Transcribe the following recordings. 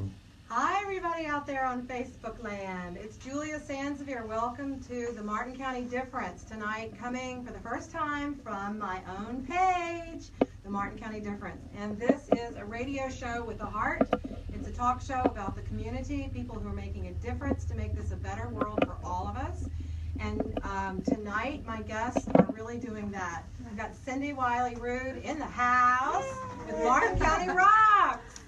Facebook. Hi, everybody out there on Facebook land. It's Julia Sansevier. Welcome to the Martin County Difference. Tonight, coming for the first time from my own page, the Martin County Difference. And this is a radio show with a heart. It's a talk show about the community, people who are making a difference to make this a better world for all of us. And tonight, my guests are really doing that. I've got Cindy Wiley-Rhude in the house with Martin County Rocks.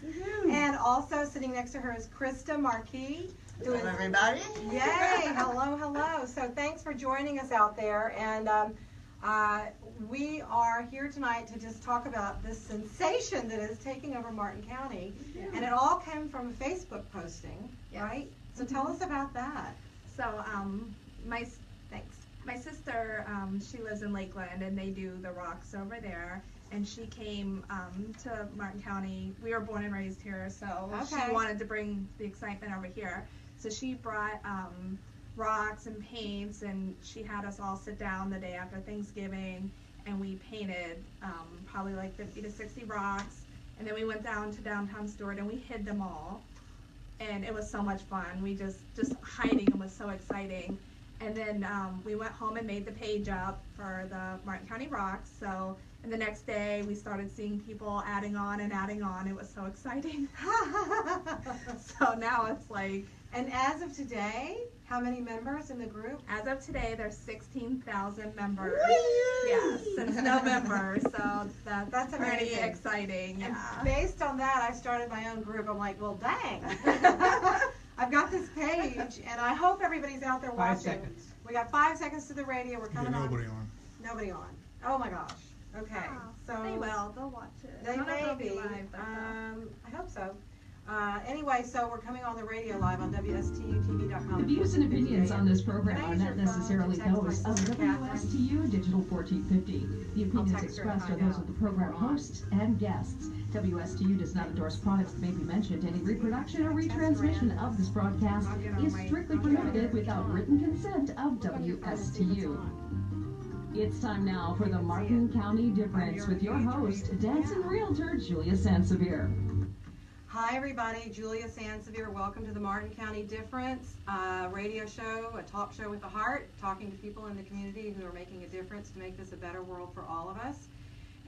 And also sitting next to her is Krysta Marquis. Hello, everybody. Yay! Hello, hello. So thanks for joining us out there. And we are here tonight to just talk about this sensation that is taking over Martin County. Yeah. And it all came from a Facebook posting, right? So tell us about that. So my sister, she lives in Lakeland, and they do the rocks over there. And she came to Martin County. We were born and raised here, so she wanted to bring the excitement over here. So she brought rocks and paints, and she had us all sit down the day after Thanksgiving, and we painted probably like 50 to 60 rocks. And then we went down to downtown Stewart, and we hid them all. And it was so much fun. We just hiding them was so exciting. And then we went home and made the page up for the Martin County Rocks. So, and the next day we started seeing people adding on and adding on. It was so exciting. So now it's like. And as of today, how many members in the group? As of today, there's 16,000 members. Yeah, since November. So that's pretty exciting. And yeah. Based on that, I started my own group. I'm like, well, dang. I've got this page, and I hope everybody's out there watching. 5 seconds. We got 5 seconds to the radio. We're coming on. Nobody on. Nobody on. Oh my gosh. Okay. Oh, so they will. They'll watch it. They may be. Live, but I hope so. Anyway, so we're coming on the radio live on WSTUTV.com. The views and opinions on this program are not necessarily those of WSTU Digital 1450. The opinions expressed are those of the program hosts and guests. WSTU does not endorse products that may be mentioned. Any reproduction or retransmission of this broadcast is strictly prohibited without written consent of WSTU. It's time now for the Martin County Difference with your host, dancing realtor Julia Sansevier. Hi everybody, Julia Sansevier. Welcome to the Martin County Difference radio show, a talk show with a heart, talking to people in the community who are making a difference to make this a better world for all of us.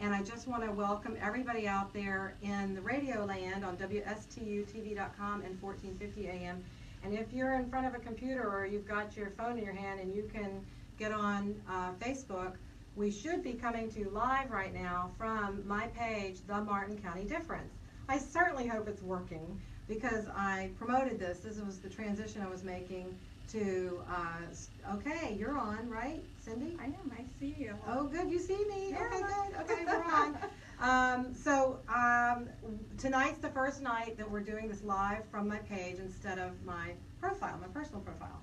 And I just want to welcome everybody out there in the radio land on WSTUTV.com and 1450 AM. And if you're in front of a computer or you've got your phone in your hand and you can get on Facebook, we should be coming to you live right now from my page, The Martin County Difference. I certainly hope it's working because I promoted this. This was the transition I was making to, okay, you're on, right, Cindy? I am. I see you. Oh, good. You see me? Yeah. Okay, good. Okay, we're on. Tonight's the first night that we're doing this live from my page instead of my profile, my personal profile.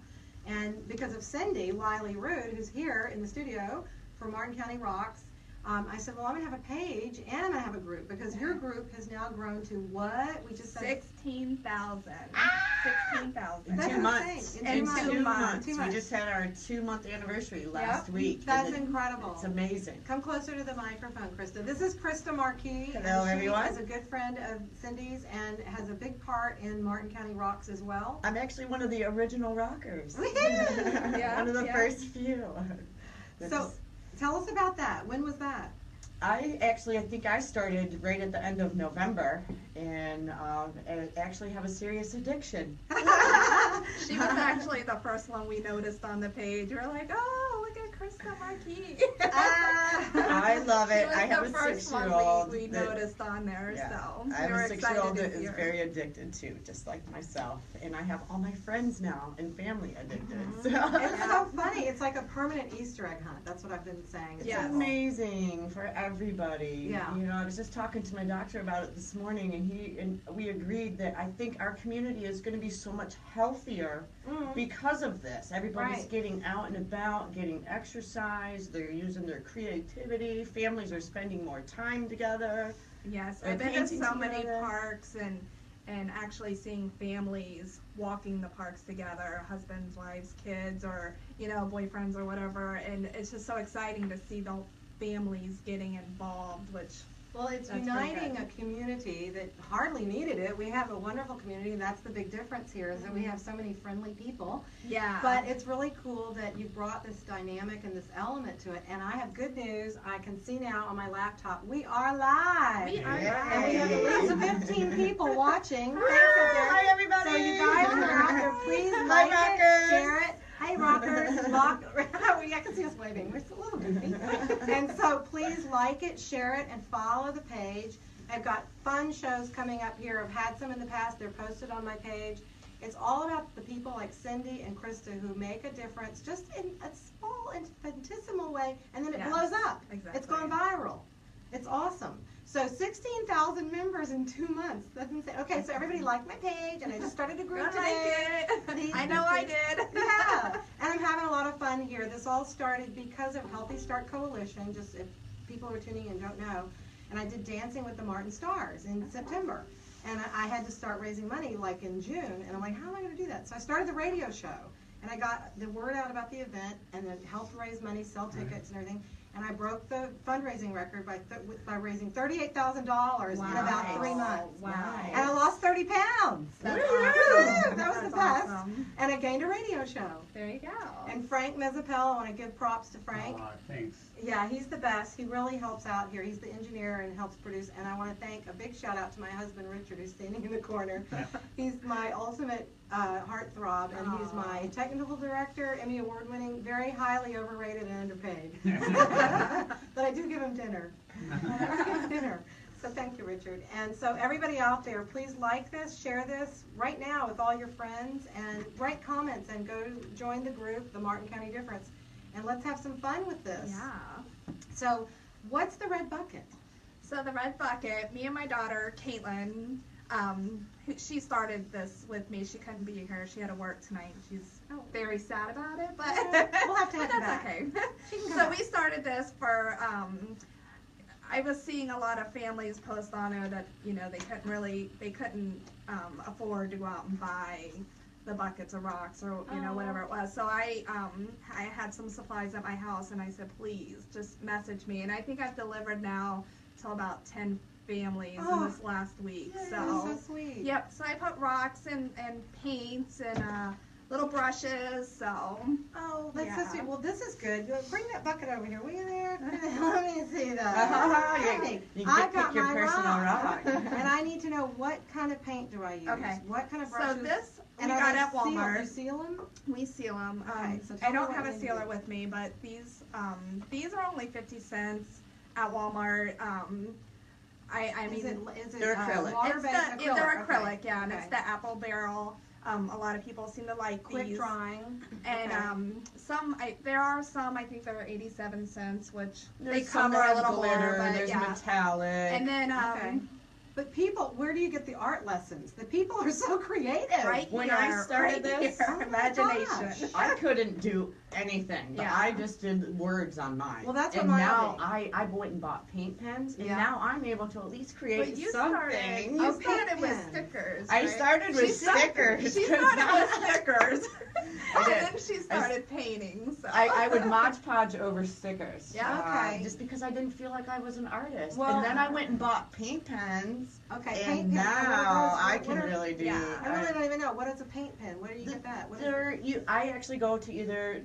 And because of Cindy Wiley-Rhude, who's here in the studio for Martin County Rocks, I said, well, I'm going to have a page and I'm going to have a group because your group has now grown to what? We just said 16,000. 16,000. In 2 months. In 2 months. We just had our 2-month anniversary last week. That's incredible. It's amazing. Come closer to the microphone, Krysta. This is Krysta Marquis. Hello, everyone. She is a good friend of Cindy's and has a big part in Martin County Rocks as well. I'm actually one of the original rockers. Yeah, one of the first few. So, tell us about that. When was that? I think I started right at the end of November, and I actually have a serious addiction. She was actually the first one we noticed on the page. We were like, oh, look at Krysta Marquis. I love it. I have a 6-year-old. We noticed on there, yeah, so I have a 6-year-old that is here. very addicted too, just like myself. And I have all my friends now and family addicted. Mm-hmm. So. It's so funny. It's like a permanent Easter egg hunt. That's what I've been saying. It's amazing for everybody. Yeah. You know, I was just talking to my doctor about it this morning, and we agreed that I think our community is going to be so much healthier because of this. Everybody's getting out and about, getting exercise. They're using their creativity. Families are spending more time together. Yes, I've been to so many parks and actually seeing families walking the parks together, husbands, wives, kids, or boyfriends or whatever, and it's just so exciting to see the families getting involved, which Well, it's That's uniting a community that hardly needed it. We have a wonderful community, and that's the big difference here, is that we have so many friendly people. Yeah. But it's really cool that you brought this dynamic and this element to it. And I have good news. I can see now on my laptop, we are live. We are Yay. live. And we have at least 15 people watching. Thanks, Hi, everybody. So you guys are out there, please like it, share it. Hey, rockers, I can see us waving. We're just a little goofy. And so please like it, share it, and follow the page. I've got fun shows coming up here. I've had some in the past. They're posted on my page. It's all about the people like Cindy and Krysta who make a difference just in a small, infinitesimal way, and then it blows up. Exactly. It's gone viral. It's awesome. So 16,000 members in 2 months. That's insane. Okay, so everybody liked my page, and I just started a group today. I know I did. Yeah, and I'm having a lot of fun here. This all started because of Healthy Start Coalition, just if people are tuning in and don't know. And I did Dancing with the Martin Stars in September. And I had to start raising money like in June, and I'm like, how am I going to do that? So I started the radio show, and I got the word out about the event, and then helped raise money, sell tickets and everything. And I broke the fundraising record by raising $38,000 in about 3 months. Wow. And I lost 30 pounds. That's Woo! awesome. That was the best. Awesome. And I gained a radio show. There you go. And Frank Mezzapel, I want to give props to Frank. Thanks. Yeah, he's the best. He really helps out here. He's the engineer and helps produce. And I want to thank a big shout out to my husband Richard, who's standing in the corner. He's my ultimate heartthrob, and he's my technical director, Emmy Award winning, very highly overrated and underpaid. But I do give him dinner. I give him dinner. So thank you, Richard. And so everybody out there, please like this, share this right now with all your friends, and write comments and go join the group, the Martin County Difference, and let's have some fun with this. Yeah. So what's the red bucket? So the red bucket, me and my daughter, Caitlin, she started this with me. She couldn't be here. She had to work tonight. She's very sad about it, but We'll have to have her back. okay. So we started this for, I was seeing a lot of families post on there that, you know, they couldn't afford to go out and buy the buckets of rocks or, you know, whatever it was. So I had some supplies at my house, and I said, please, just message me. And I think I've delivered now to about 10 families in this last week. Yay, So, that's so sweet. yep, so I put rocks and paints and little brushes, so. Oh, that's so Yeah. sweet. Well, this is good. Bring that bucket over here. Will you there? Let me see that. You I've pick got your my personal rock. and I need to know what kind of paint do I use? Okay. What kind of So brushes? this we and are got they at Walmart. You seal them? We seal them. Okay, so tell I me don't what have we a need to sealer do. with me, but these are only 50 cents at Walmart. I mean, is it They're acrylic. water-based acrylic? they're acrylic, Okay. yeah, and it's Okay. the apple barrel. A lot of people seem to like Quick these. drying. And there are some, I think they're 87 cents, which There's they some cover that a have little glitter, more, but there's yeah. metallic. And then Okay. But people, where do you get the art lessons? The people are so creative. right When here, I started right this, here, oh my imagination. I couldn't do anything, but Yeah. I just did words on mine. Well, that's what and mine now will I went and bought paint pens, and Yeah. now I'm able to at least create But you something. started, Oh, you started paint with pens. stickers. I right? started with She started- stickers. She 'cause started with stickers. I And did. then she started painting. So. I would Mod Podge over stickers. Yeah. Okay. Just because I didn't feel like I was an artist. Well- and then I went and bought paint pens. Okay, And paint pens. now I What can are- really do. Yeah. I really don't even know. What is a paint pen? Where do you get that? What is I actually go to either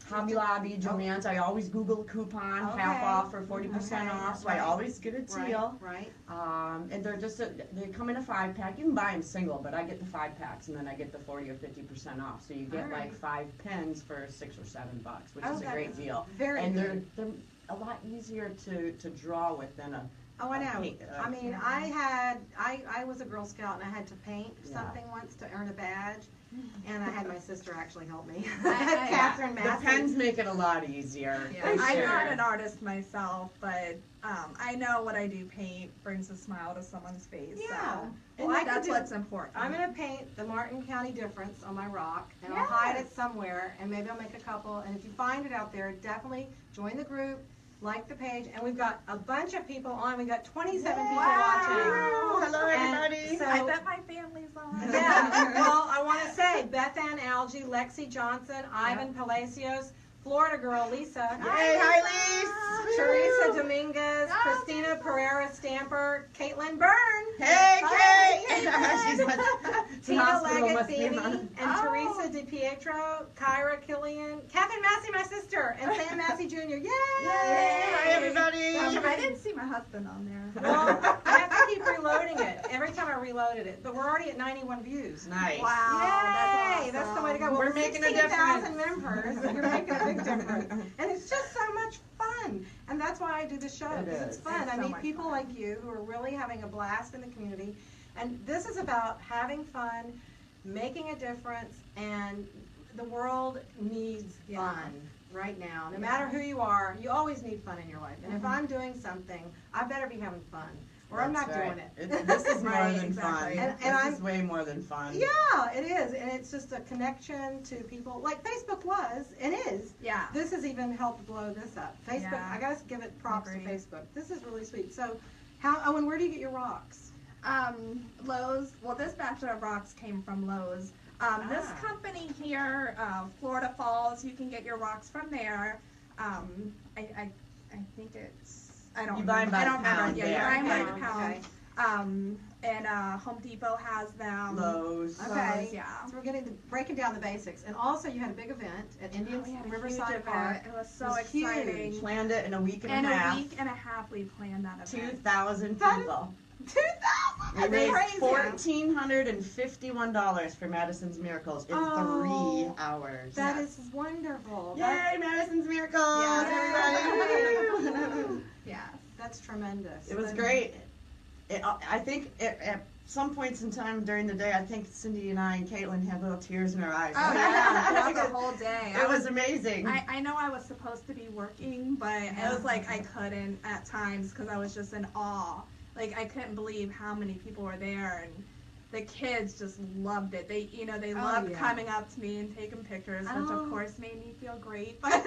Hobby Lobby, Joann's. I always Google a coupon, half Okay. off or 40% Okay. off, so I always get a deal. Right. And they're just they come in a 5-pack. You can buy them single, but I get the 5-packs, and then I get the 40 or 50% off. So you get All right. like 5 pens for $6 or $7, which is a Okay. great deal. Very And good. they're a lot easier to draw with than a. Oh, I know. paint, I mean, Yeah. I was a Girl Scout, and I had to paint Yeah. something once to earn a badge, and I had my sister actually help me. I- Catherine The Massey. pens make it a lot easier. Yeah, for I'm sure. not an artist myself, but I know what I do paint brings a smile to someone's face. Yeah. So Well, I could that's do- what's important. I'm gonna paint the Martin County Difference on my rock, and I'll Yes. hide it somewhere, and maybe I'll make a couple. And if you find it out there, definitely join the group, like the page, and we've got a bunch of people on. We've got 27 people watching. Hello, And everybody. so- I bet my family's on. Yeah, well, I want to say Beth Ann Algie, Lexi Johnson, Ivan Palacios, Florida girl Lisa. Hey, hi, Lisa. Teresa Dominguez, Christina Pereira Stamper, Caitlin Byrne. Hey, Kate. Tina Leggett Phoebe, and Teresa DiPietro, Kyra Killian, Catherine Massey, my sister, and Sam Massey Jr. Yay! Hi, everybody. I didn't see my husband on there. Well, I have to keep reloading it every time I reloaded it, but we're already at 91 views. Nice. Wow, Yay! that's awesome. That's the way to go. Well, We're making a 16,000 members. You're making a big difference, and it's just so much fun. And that's why I do the show, because it's fun. It's I so meet much people fun. like you who are really having a blast in the community, and this is about having fun, making a difference, and the world needs fun right now. No matter who you are, you always need fun in your life. And if I'm doing something, I better be having fun, or I'm not doing it. This is more Right, than fun. exactly. And This I'm- is way more than fun. Yeah, it is, and it's just a connection to people, like Facebook was, and is. Yeah. This has even helped blow this up. Facebook, Yeah. I gotta give it props to Agreed. Facebook. This is really sweet. So, and where do you get your rocks? Lowe's. Well, this batch of rocks came from Lowe's. This company here, Florida Falls, you can get your rocks from there. I think it's. I don't. You buy 'em by I the don't remember. pound Yeah, there. you buy 'em by Okay. the pound. And Home Depot has them. Lowe's. Okay. Lowe's, yeah. So we're breaking down the basics. And also, you had a big event at Indian We had a Riverside huge Park. event. It was so It was huge. exciting. Planned it in a week and In a half. a week and a half, we planned that event. 2,000 That is- people. 2,000! We That's raised crazy. $1,451 for Madison's Miracles in 3 Oh, hours. That is wonderful. Yay, Madison's Miracles! Yeah. Everybody! Yeah. That's tremendous. It was great. I think at some points in time during the day, I think Cindy and I and Caitlin had little tears in our eyes. Oh yeah, throughout the whole day. It was amazing. I know I was supposed to be working, but it was like I couldn't at times because I was just in awe. Like I couldn't believe how many people were there, and the kids just loved it. They, they loved coming up to me and taking pictures, which of course made me feel great. But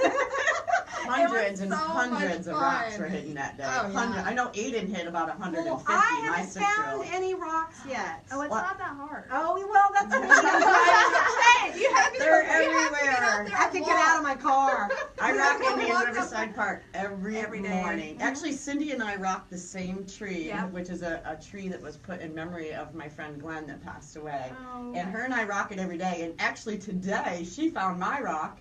Hundreds and so hundreds much of rocks fun. were hidden that day. Oh, yeah. I know Aiden hit about 150. Well, I my haven't found 6-year-old. any rocks yet. Oh, it's What? not that hard. Oh, well, that's okay. You have to They're you have to get out everywhere. there I have to and get out of walk. my car. I rock Indian Walk up Riverside Park every day. morning. Actually, Cindy and I rock the same tree, Yep. which is a tree that was put in memory of my friend Glenn that passed away. Oh. And her and I rock it every day. And actually today, she found my rock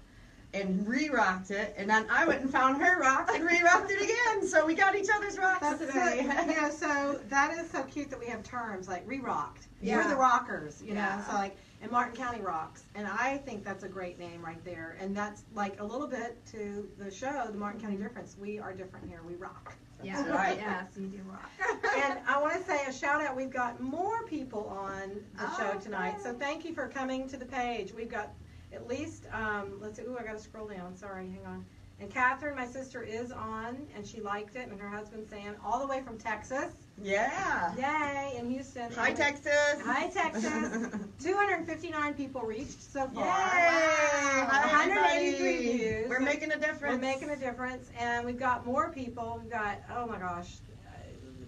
and re-rocked it. And then I went and found her rock and re-rocked it again. So we got each other's rocks That's today. so that is so cute that we have terms like re-rocked. Yeah. We're the rockers, Yeah. so like, and Martin County rocks. And I think that's a great name right there. And that's like a little bit to the show, the Martin County Difference. We are different here. We rock. Yeah, right. Yes, you do rock. And I want to say a shout out. We've got more people on the show tonight. Okay. So thank you for coming to the page. We've got at least, let's see, I got to scroll down. Sorry, hang on. And Catherine, my sister, is on, and she liked it, and her husband, Sam, all the way from Texas. Yeah. Yay, in Houston. Hi, Texas. Hi, Texas. 259 people reached so Yay. far. Hi, 183 everybody. views. We're making a difference. We're making a difference, and we've got more people. We've got, oh my gosh,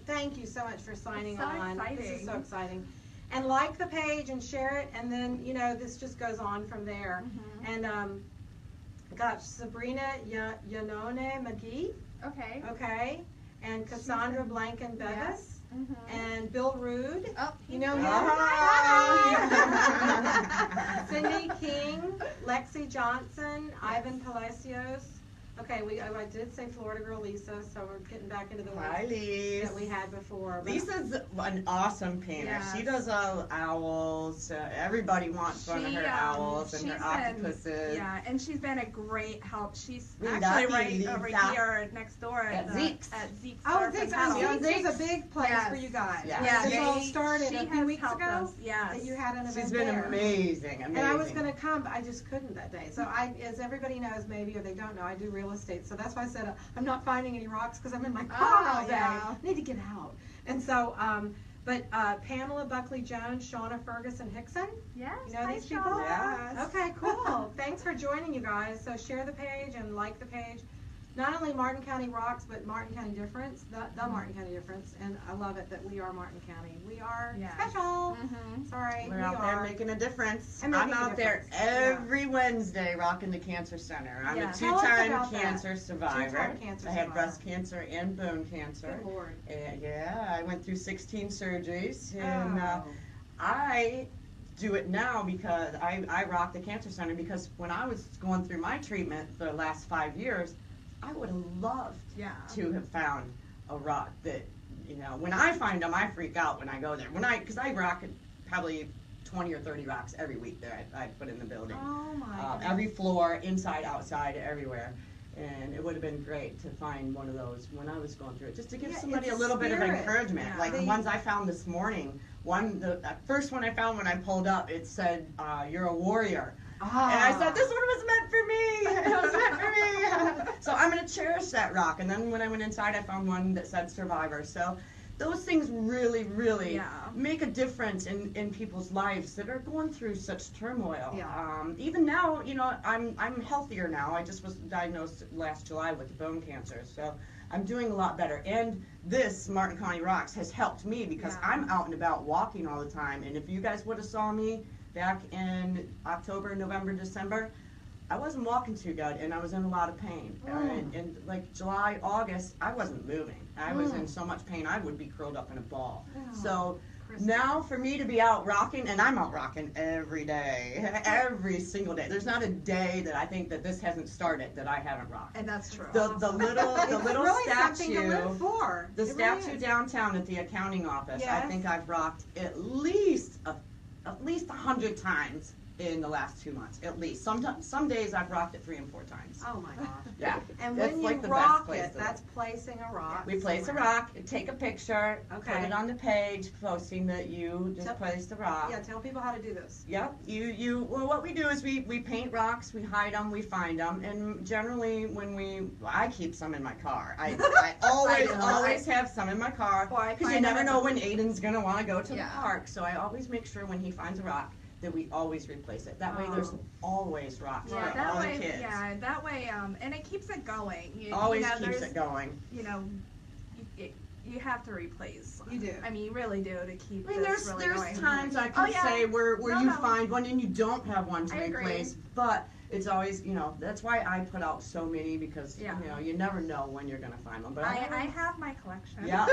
thank you so much for signing It's so on. This is exciting. so exciting. And like the page and share it, and then, this just goes on from there. Mm-hmm. And, got Sabrina Yanone McGee, Okay. okay, and Cassandra Blanken Bevis, Mm-hmm. and Bill Rude. Oh, You know him? Hi. Cindy King, Lexi Johnson, Ivan Palacios. Okay, I did say Florida girl Lisa, so we're getting back into the Hi, ones Lise. that we had before. But Lisa's an awesome painter. Yes. She does owls. Everybody wants one of her owls and her octopuses. Yeah, and she's been a great help. She's We actually love right you, over Lisa. here next door At at Zeke's. Zeke's. Oh, Surf and Zeke's Paddle. is a big place Yes. for you guys. Yeah. Yeah, This all she started a few has weeks helped ago. us. Yes. That you had an event She's been there. amazing. And I was going to come, but I just couldn't that day. So as everybody knows maybe, or they don't know, I do real estate. So that's why I said I'm not finding any rocks because I'm in my car all day. Yeah. I need to get out. And so, but Pamela Buckley Jones, Shauna Ferguson Hickson. Yes. You know hi, these people? Shauna. Yes. Okay, cool. Thanks for joining, you guys. So share the page and like the page. not only Martin County Rocks, but Martin County Difference, the Martin County Difference, and I love it that we are Martin County. We are special. Sorry, we're out there making a difference. I'm out there every Wednesday rocking the cancer center. I'm a two-time cancer survivor. I had breast cancer and bone cancer. Good Lord. And I went through 16 surgeries, and I do it now because I rock the cancer center, because when I was going through my treatment for the last 5 years, I would have loved to have found a rock that, when I find them, I freak out when I go there. Because I rock probably 20 or 30 rocks every week that I put in the building. Oh my every floor, inside, outside, everywhere. And it would have been great to find one of those when I was going through it, just to give somebody a little bit of encouragement. Like the ones I found this morning. The first one I found when I pulled up, it said, "You're a warrior." And I said, this one was meant for me. It was meant for me. So I'm going to cherish that rock. And then when I went inside, I found one that said survivor. So those things really, really make a difference in people's lives that are going through such turmoil. Even now, I'm healthier now. I just was diagnosed last July with bone cancer. So I'm doing a lot better. And this Martin County Rocks has helped me, because I'm out and about walking all the time. And if you guys would have saw me back in October, November, December, I wasn't walking too good, and I was in a lot of pain. And like July, August, I wasn't moving. I was in so much pain, I would be curled up in a ball. So now for me to be out rocking, and I'm out rocking every day, every single day. There's not a day that I think that this hasn't started that I haven't rocked. And that's true. The little really statue, to live for. The statue downtown at the accounting office, I think I've rocked at least 100 times in the last 2 months, at least. Some days I've rocked it 3 and 4 times. Oh my gosh. Yeah. And when you like rock it, that's placing a rock. We place a rock, take a picture, put it on the page, posting that you just placed the rock. Yeah, tell people how to do this. Yep. Well, what we do is we paint rocks, we hide them, we find them, and generally I keep some in my car. I always have some in my car, because you never know when Aiden's going to want to go to the park, so I always make sure when he finds a rock that we always replace it. That way there's always rocks for all the kids. Yeah, that way, and it keeps it going. Always keeps it going. You have to replace. You do. I mean, you really do, to keep there's going. times I can say where you find one and you don't have one to replace, but it's always, that's why I put out so many, because, you never know when you're going to find one. But I have my collection. Yeah.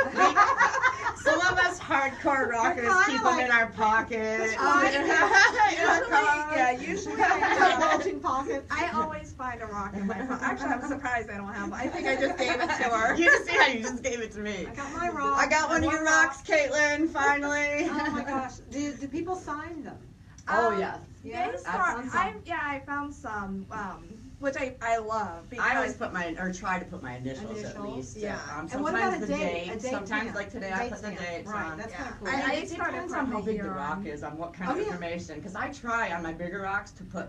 Some of us hardcore rockers keep them in our pockets. Usually I have bulging pockets. I always find a rock in my pocket. Actually, I'm surprised I don't have one. I think I just gave it to her. You just gave it to me. I got my rock. I got one of your rocks, Caitlin, finally. Oh my gosh. Do people sign them? Oh, yes. I found some, which I love. I always try to put my initials at least. Yeah. And what about a date? Sometimes, like today, I put the dates on. Right, that's kind of cool. It depends on how big the rock is, on what kind of information. Because I try on my bigger rocks to put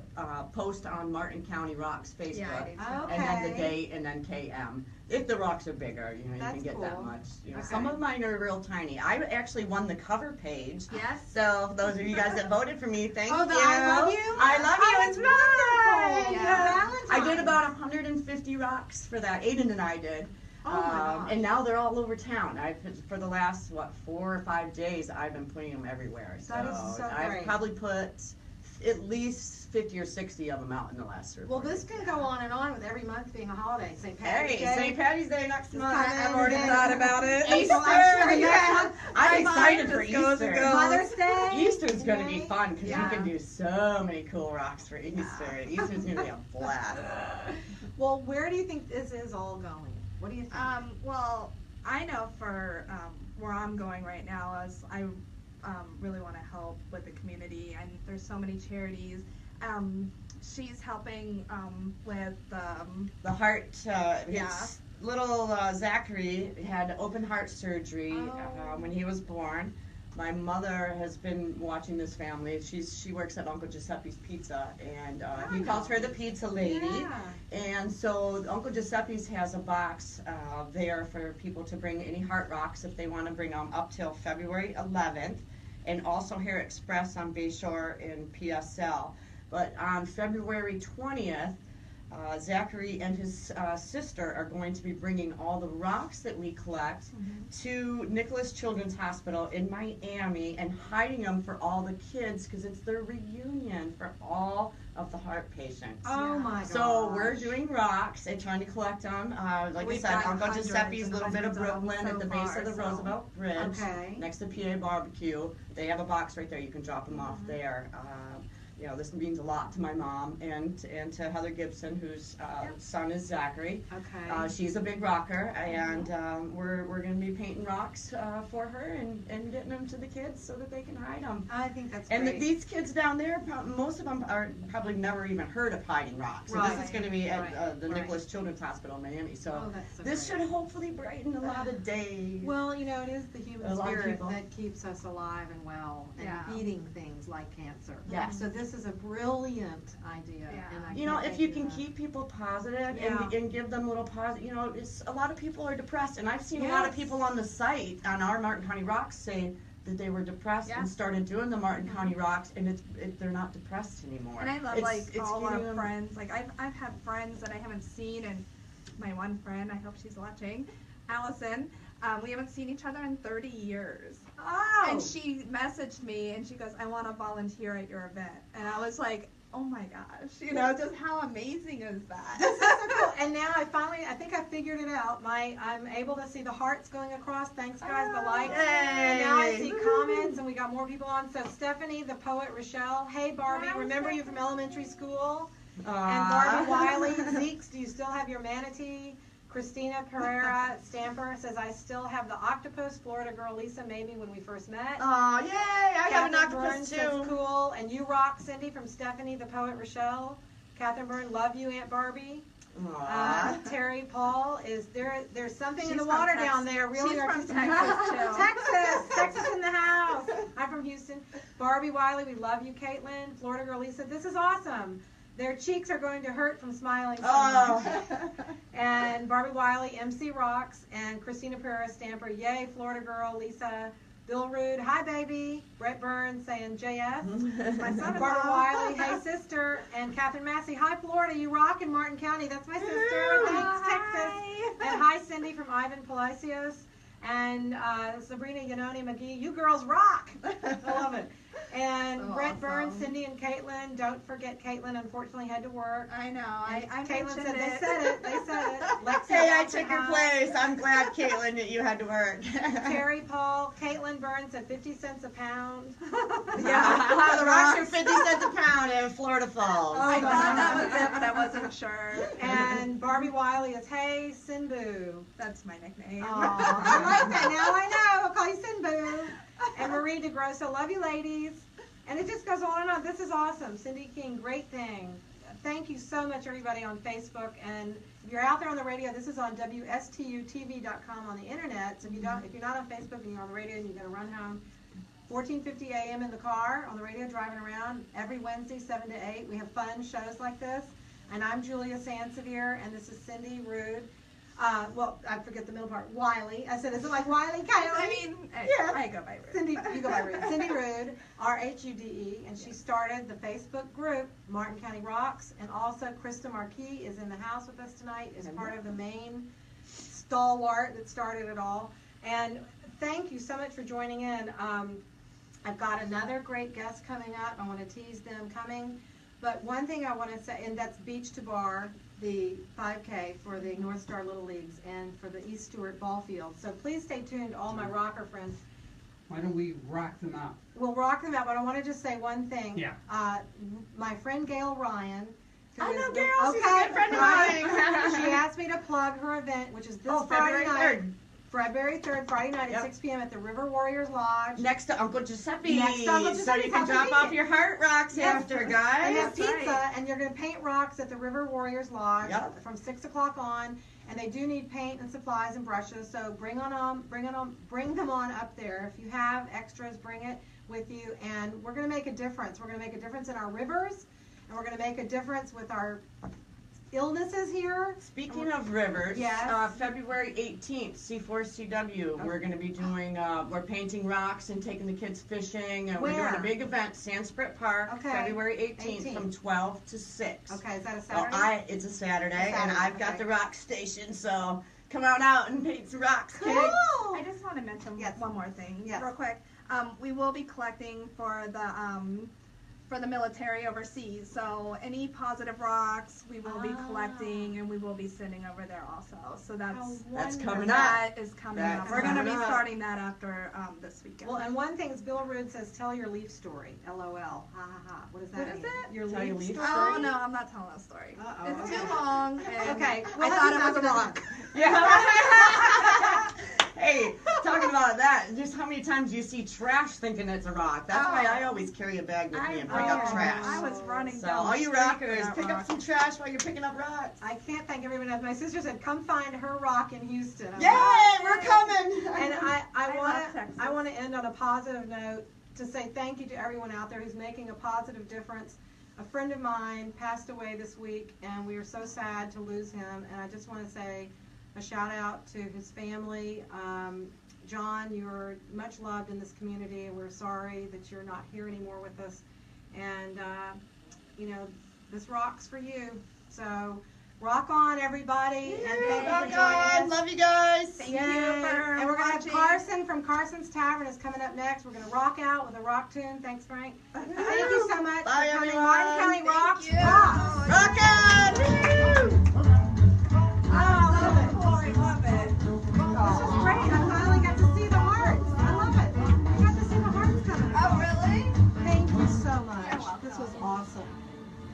post on Martin County Rocks Facebook, and then the date, and then KM. If the rocks are bigger, you can get that much. Some of mine are real tiny. I actually won the cover page. Yes. So those of you guys that voted for me, thank you. I love you. I love you. It's mine. Yeah. I did about 150 rocks for that. Aiden and I did. Oh my gosh. And now they're all over town. For the last 4 or 5 days, I've been putting them everywhere. That is so great. I've probably put at least 50 or 60 of them out in the last 3 or 4 Well, this can go on and on with every month being a holiday. St. Patty's Day. St. Patty's Day next month. I've already thought about it. Easter. I'm excited for Easter. Mother's Day. Easter's going to be fun, because you can do so many cool rocks for Easter. Easter's going to be a blast. Well, where do you think this is all going? What do you think? Well, I know for where I'm going right now is I really want to help with the community, and there's so many charities. She's helping with the heart. Little Zachary had open heart surgery when he was born. My mother has been watching this family. She works at Uncle Giuseppe's Pizza, and he calls her the pizza lady. Yeah. And so Uncle Giuseppe's has a box there for people to bring any heart rocks if they want to bring them up till February 11th, and also here at Express on Bayshore and PSL. But on February 20th, Zachary and his sister are going to be bringing all the rocks that we collect to Nicholas Children's Hospital in Miami and hiding them for all the kids because it's their reunion for all of the heart patients. Oh my gosh. So we're doing rocks and trying to collect them. Like I said, Uncle Giuseppe's little bit of Brooklyn at the base of the Roosevelt Bridge, next to PA Barbecue. They have a box right there. You can drop them off there. You know, this means a lot to my mom and to Heather Gibson, whose son is Zachary. Okay. She's a big rocker, and we're going to be painting rocks for her and getting them to the kids so that they can hide them. I think that's great. great. These kids down there, most of them are probably never even heard of hiding rocks. So this is going to be at the Nicholas Children's Hospital in Miami. So, this should hopefully brighten a lot of days. Well, you know, it is the human spirit that keeps us alive and well and beating things like cancer. Yes. So this is a brilliant idea. And I you know, if you can keep people positive and give them little positive, you know, a lot of people are depressed, and I've seen a lot of people on the site on our Martin County Rocks say that they were depressed and started doing the Martin County Rocks, and they're not depressed anymore. And I love all our friends. Like I've had friends that I haven't seen, and my one friend, I hope she's watching, Allison. We haven't seen each other in 30 years. Oh. And she messaged me and she goes, I want to volunteer at your event. And I was like, oh my gosh, you know, just how amazing is that? This is so cool. And now I think I figured it out. I'm able to see the hearts going across. Thanks, guys, the lights. And now I see comments, and we got more people on. So Stephanie, the poet Rochelle, hey Barbie, remember you from elementary school? And Barbie Wiley, Zeeks, do you still have your manatee? Christina Pereira Stamper says, I still have the octopus. Florida girl Lisa made me when we first met. Oh, yay! I have an octopus Burns too. Says, cool. And you rock, Cindy, from Stephanie, the poet Rochelle. Catherine Byrne, love you, Aunt Barbie. Terry Paul, there's something in the water down there. Really, she's from Texas too. Texas in the house. I'm from Houston. Barbie Wiley, we love you, Caitlin. Florida girl Lisa, this is awesome. Their cheeks are going to hurt from smiling so much. And Barbie Wiley, MC Rocks, and Christina Pereira Stamper, yay, Florida girl, Lisa. Wiley-Rhude, hi baby. Brett Burns saying JS. My son Barbara Wiley, hey sister. And Catherine Massey, hi Florida, you rock in Martin County. That's my sister. Thanks, Texas. And hi Cindy from Ivan Palacios. And Sabrina Yanoni McGee, you girls rock. I love it. And so Brett Burns, Cindy, and Caitlin. Don't forget Caitlin unfortunately had to work. I know. I Caitlin said it. they said it. They said it. Lexi, hey, I took your place. I'm glad, Caitlin, that you had to work. Terry Paul, Caitlin Burns said 50 cents a pound. Yeah, the rocks are 50 cents a pound in Florida Falls. I thought that was it, but I wasn't sure. And Barbie Wiley is, hey, Sinboo. That's my nickname. I like that. Now I know. I'll call you Sinboo. And Marie DeGrosso, love you ladies. And it just goes on and on. This is awesome. Cindy King, great thing. Thank you so much, everybody on Facebook. And if you're out there on the radio, this is on WSTUTV.com on the internet. So if you're not on Facebook and you're on the radio and you're going to run home, 14:50 a.m. in the car on the radio driving around every Wednesday, 7 to 8. We have fun shows like this. And I'm Julia Sansevier, and this is Cindy Rhude. Well, I forget the middle part. Wiley. I said, is it like Wiley Coyote? I mean, yeah. I go by Rhude. Cindy, you go by Rhude. Cindy Rhude, R-H-U-D-E, and she started the Facebook group, Martin County Rocks, and also Krysta Marquis is in the house with us tonight, is part of the main stalwart that started it all. And thank you so much for joining in. I've got another great guest coming up. I want to tease them coming. But one thing I want to say, and that's Beach2Bar, the 5K for the North Star Little Leagues and for the East Stewart Ball Field. So please stay tuned, all my rocker friends. Why don't we rock them out? We'll rock them out, but I want to just say one thing. Yeah. My friend Gail Ryan. I know Gail. She's a good friend of mine. She asked me to plug her event, which is this Friday night. February 3rd, Friday night at 6 p.m. at the River Warriors Lodge. Next to Uncle Giuseppe. Next to Uncle So you can drop off your heart rocks after, guys. And have pizza, and you're going to paint rocks at the River Warriors Lodge from 6 o'clock on. And they do need paint and supplies and brushes, so bring them on up there. If you have extras, bring it with you. And we're going to make a difference. We're going to make a difference in our rivers, and we're going to make a difference with our illnesses here. Speaking of rivers, Yes. February 18th, C4CW, we're going to be doing, we're painting rocks and taking the kids fishing, and we're doing Where? a big event, Sandsprit Park, Okay. February 18th from 12 to 6. Okay, is that a So Saturday? it's a Saturday, and Saturday, I've got okay. the rock station, so come on out and paint some rocks, kids. Cool. I just want to mention Yes. one more thing, Yes. real quick. We will be collecting for the military overseas. So any positive rocks, we will be collecting, and we will be sending over there also. So That's coming up. That is coming up. That's We're going to be coming up. starting that after this weekend. Well, and one thing is Wiley-Rhude says, tell your leaf story. LOL. Ha ha ha. What does that What mean? is it? Your Tell your leaf leaf story? Oh no, I'm not telling a story. Uh-oh, It's okay. too long. And Okay, I well, thought it that's was a not rock. Hey, talking about that, just how many times you see trash thinking it's a rock. That's why I always carry a bag with me and pick up trash. I was running So down all the you street rockers, with that pick rock. up some trash while you're picking up rocks. I can't thank everyone enough. My sister said, come find her rock in Houston. I'm Yay, like, we're coming! And I love Texas. I want to end on a positive note to say thank you to everyone out there who's making a positive difference. A friend of mine passed away this week, and we are so sad to lose him. And I just want to say a shout out to his family. John, you're much loved in this community, and we're sorry that you're not here anymore with us. And you know, this rock's for you. So rock on, everybody, and thank you for joining us. Love you guys. Thank you Yay. for And we're going to have watching. Carson from Carson's Tavern is coming up next. We're going to rock out with a rock tune. Thanks, Frank. Thank you so much Bye, for coming. everyone. Martin County Thank Rocks. you. Rock. Rock on! Oh, I love it. I love it. This was great. I finally got to see the hearts. I love it. I got to see the hearts coming. Oh, really? Thank you so much. You're welcome. This was awesome.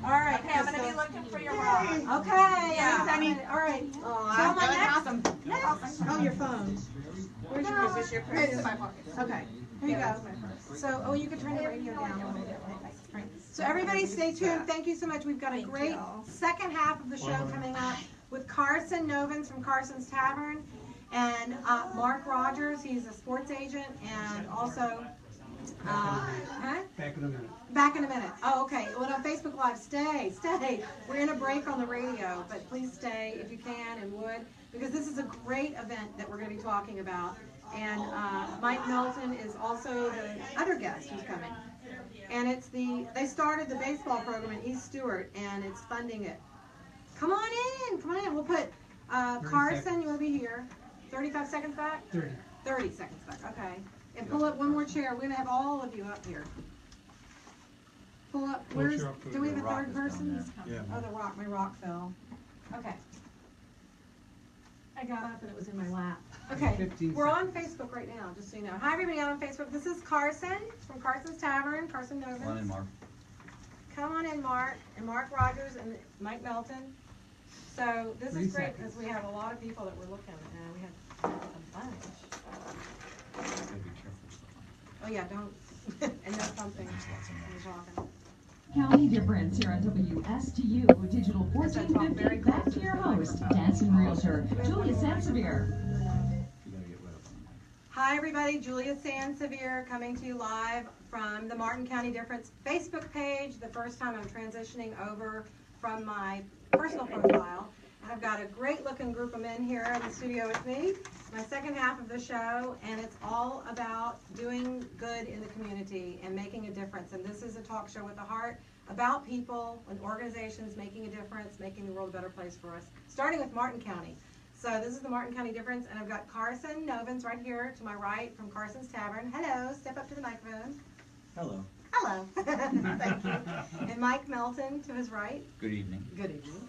All right, Okay, I'm going to Krysta. be looking for your rock. Okay. Yeah. All right. Oh, Tell my good. next. Awesome. Next. Oh, your phone. Where's your Is this your It's purse? in my pocket. Okay. Here you go. So, oh, you can turn the radio down a little bit. Right. So everybody stay tuned. Thank you so much. We've got a Thank great you. second half of the show coming up with Carson Novins from Carson's Tavern and Mark Rodgers. He's a sports agent and also, Back in a minute. Back in a minute. Oh, okay. Well, on Facebook Live, stay. We're in a break on the radio, but please stay if you can and would, because this is a great event that we're going to be talking about. And Mike Melton is also the other guest who's coming. And it's they started the baseball program in East Stewart, and it's funding it. Come on in. We'll put Carson, seconds. you want to be here. 35 seconds back? 30. 30 seconds back, okay. And pull up one more chair. We're going to have all of you up here. Pull up. Where's, do we have a third person? Yeah. Oh, my rock fell. Okay. I got up and it was in my lap. Okay, 15 we're on Facebook right now, just so you know. Hi, everybody out on Facebook. This is Carson from Carson's Tavern, Carson Novins. Come on in, Mark. Come on in, Mark, and Mark Rodgers and Mike Melton. So this 3 is great seconds. because we have a lot of people that we're looking at, and we have a bunch. Gotta be careful stuff. Oh yeah, don't, and no pumping when you're talking. County Difference here on WSTU Digital Yes, I talk very 1450. Back close to to your the host, microphone. dancing realtor, Julia Sansevier. You gotta get rid of them. Hi everybody, Julia Sansevier coming to you live from the Martin County Difference Facebook page. The first time I'm transitioning over from my personal profile. And I've got a great looking group of men here in the studio with me. My second half of the show, and it's all about doing good in the community and making a difference. And this is a talk show with a heart about people and organizations making a difference, making the world a better place for us, starting with Martin County. So this is the Martin County Difference, and I've got Carson Novins right here to my right from Carson's Tavern. Hello, step up to the microphone. Hello. Hello. Thank you. And Mike Melton to his right. Good evening. Good evening.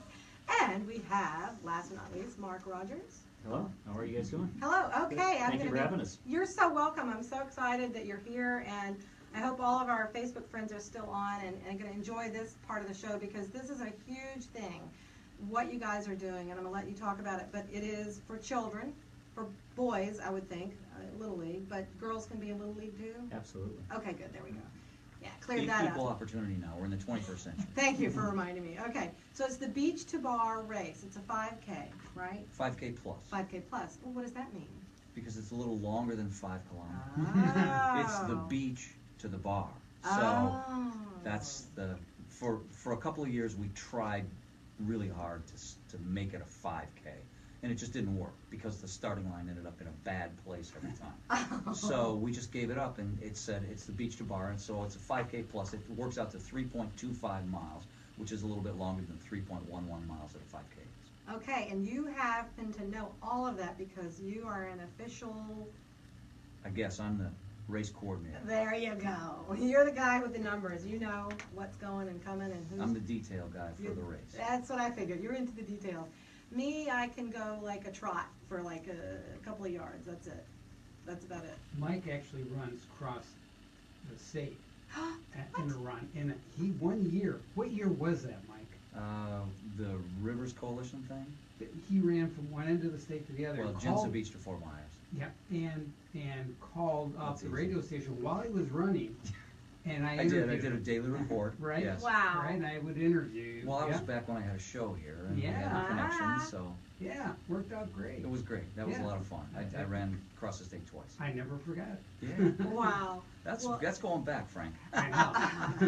And we have, last but not least, Mark Rodgers. Hello, how are you guys doing? Hello. Okay. Thank you for having us. You're so welcome. I'm so excited that you're here, and I hope all of our Facebook friends are still on and going to enjoy this part of the show, because this is a huge thing, what you guys are doing, and I'm going to let you talk about it. But it is for children, for boys, I would think, Little League, but girls can be in Little League too? Absolutely. Okay, good. There we go. Yeah, cleared Give that equal up. opportunity now. We're in the 21st century. Thank you for reminding me. Okay, so it's the Beach2Bar race. It's a 5K, right? 5K plus. 5K plus. Well, what does that mean? Because it's a little longer than 5 kilometers. Oh. It's the beach to the bar. So Oh. that's the, for a couple of years we tried really hard to make it a 5K. And it just didn't work because the starting line ended up in a bad place every time. So we just gave it up, and it said it's the Beach2Bar, and so it's a 5K plus. It works out to 3.25 miles, which is a little bit longer than 3.11 miles at a 5K. Okay, and you happen to know all of that because you are an official... I guess I'm the race coordinator. There you go. You're the guy with the numbers. You know what's going and coming and who's... I'm the detail guy for the race. That's what I figured. You're into the details. Me, I can go like a trot for like a couple of yards. That's it. That's about it. Mike actually runs across the state in a run. And he, 1 year, what year was that, Mike? The Rivers Coalition thing? He ran from one end of the state to the other. Well, Jensen Beach to Fort Myers. Yeah, and called up the radio station while he was running. And I did. I interviewed did a him. daily report. Right? Yes. Wow. Right, and I would interview you. Well, I was Yeah. back when I had a show here, and we had Yeah. a connection, so Yeah, worked out great. it was great. That was a Yeah. lot of fun. I ran across the state twice. I never forgot it. Yeah. Wow. Well- That's going back, Frank. I know.